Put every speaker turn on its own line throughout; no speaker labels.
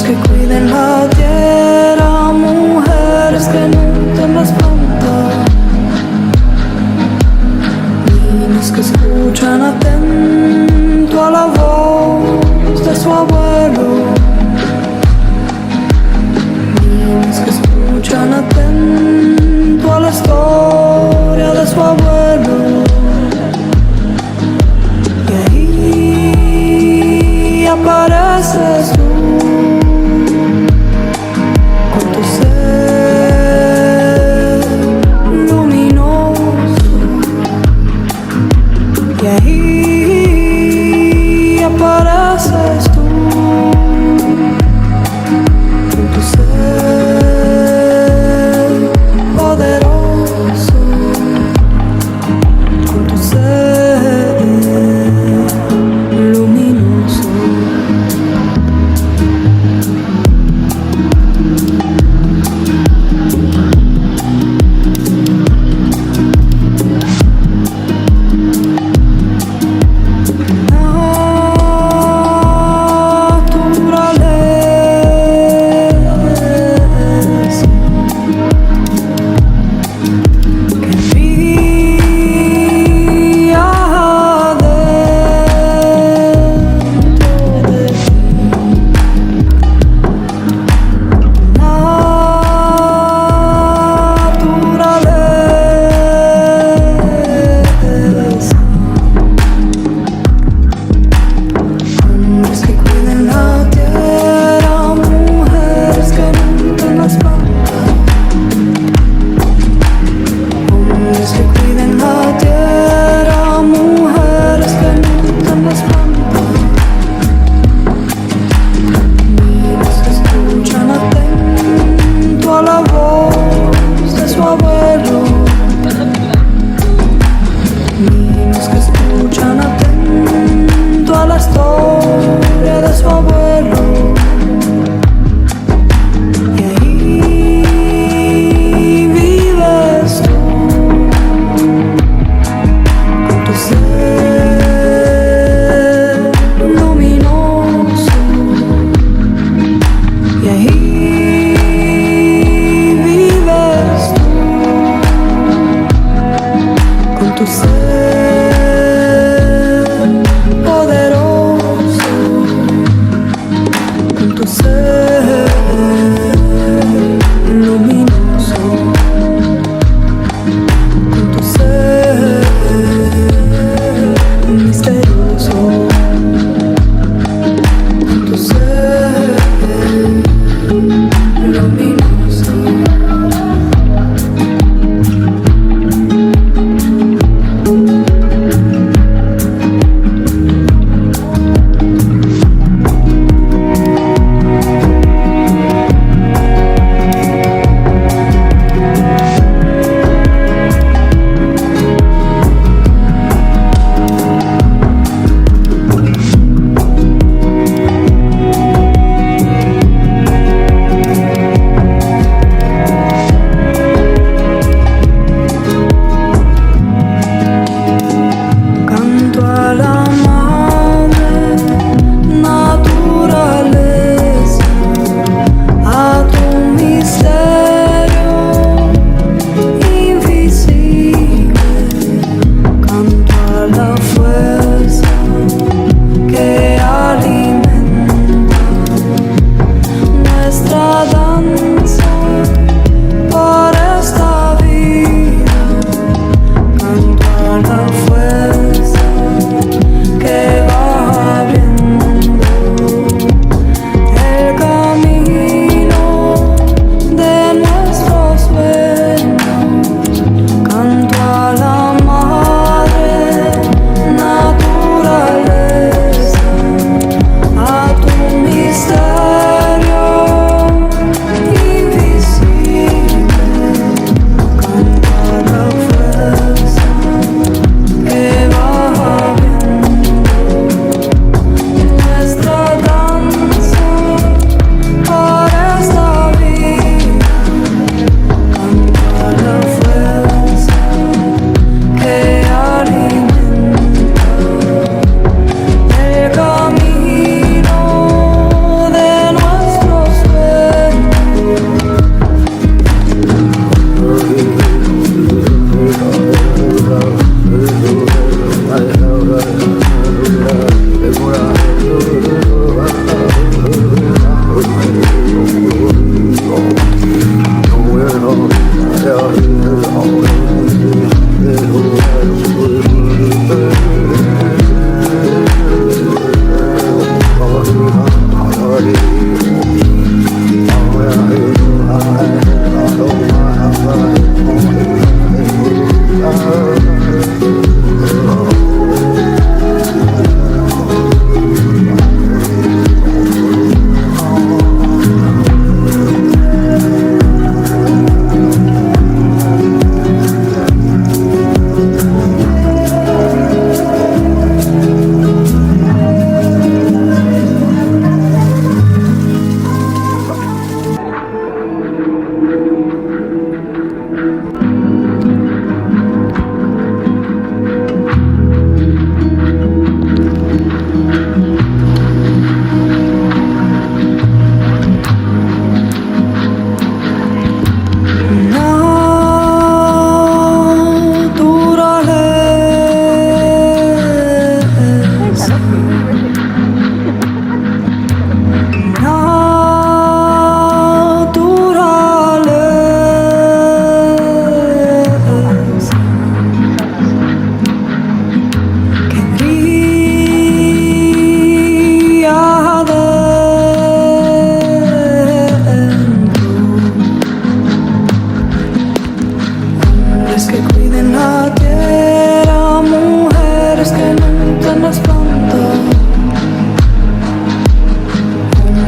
que cuiden la tierra, mujeres que nunten las plantas, niños que escuchan atento a la voz de su abuelo, niños que escuchan atento a la historia de su abuelo. Y ahí apareces tú con tu ser luminoso. Y ahí apareces tú con tu ser poderoso, con tu ser luminoso.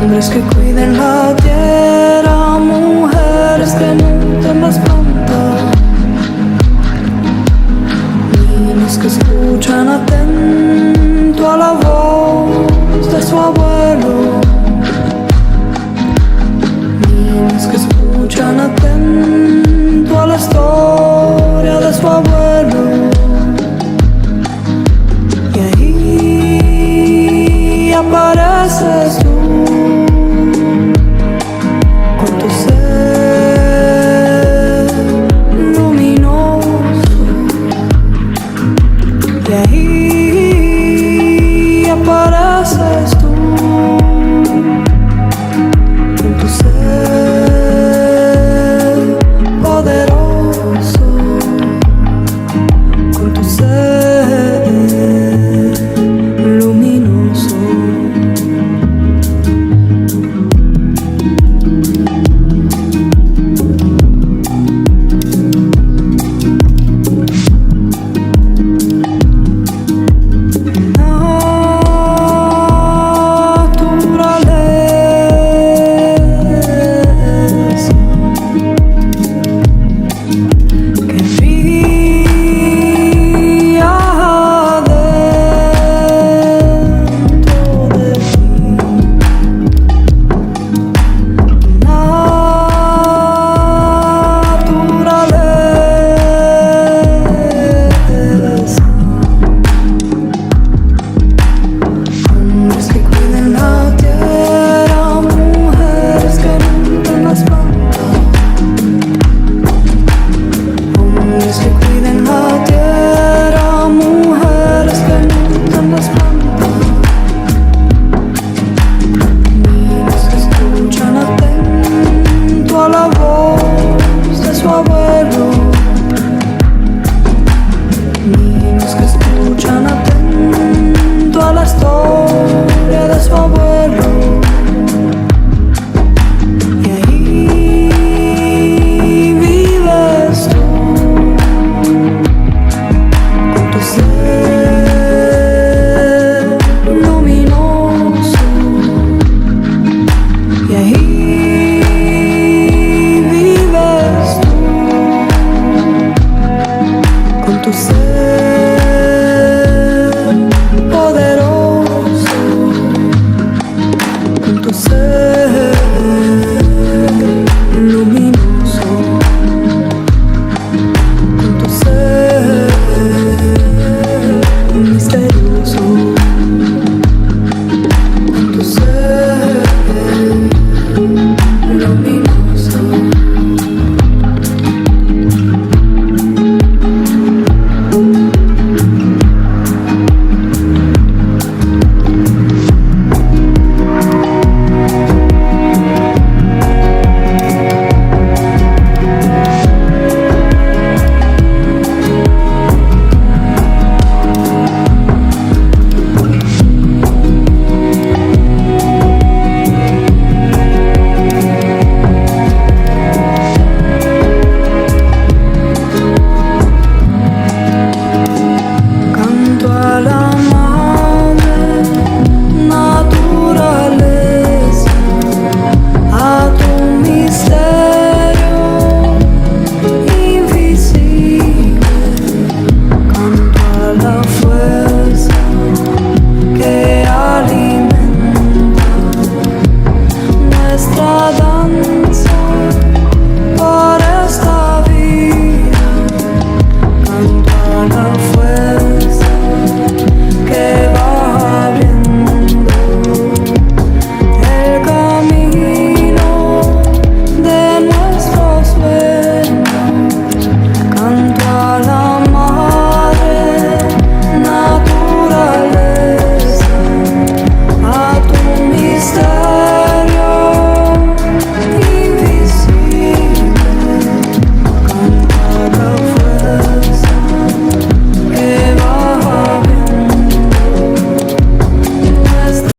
Hombres que cuiden la tierra, mujeres que nutren las plantas, niños que escuchan atento a la voz de su abuelo, niños que escuchan atento a la historia de su abuelo. Y ahí apareces tú con tu ser luminoso. Y ahí apareces tú con tu ser poderoso, con tu ser luminoso. Naturaleza que brilla dentro de ti. Naturaleza. Hombres que cuiden la tierra, mujeres que nutren las plantas, hombres que cuiden la tierra, mujeres que nutren las plantas, niños que escuchan atento a la voz de su abuelo, niños que escuchan atento a la historia de su abuelo. Y ahí vives tú con tu ser luminoso. Y ahí vives tú con tu ser poderoso, con tu ser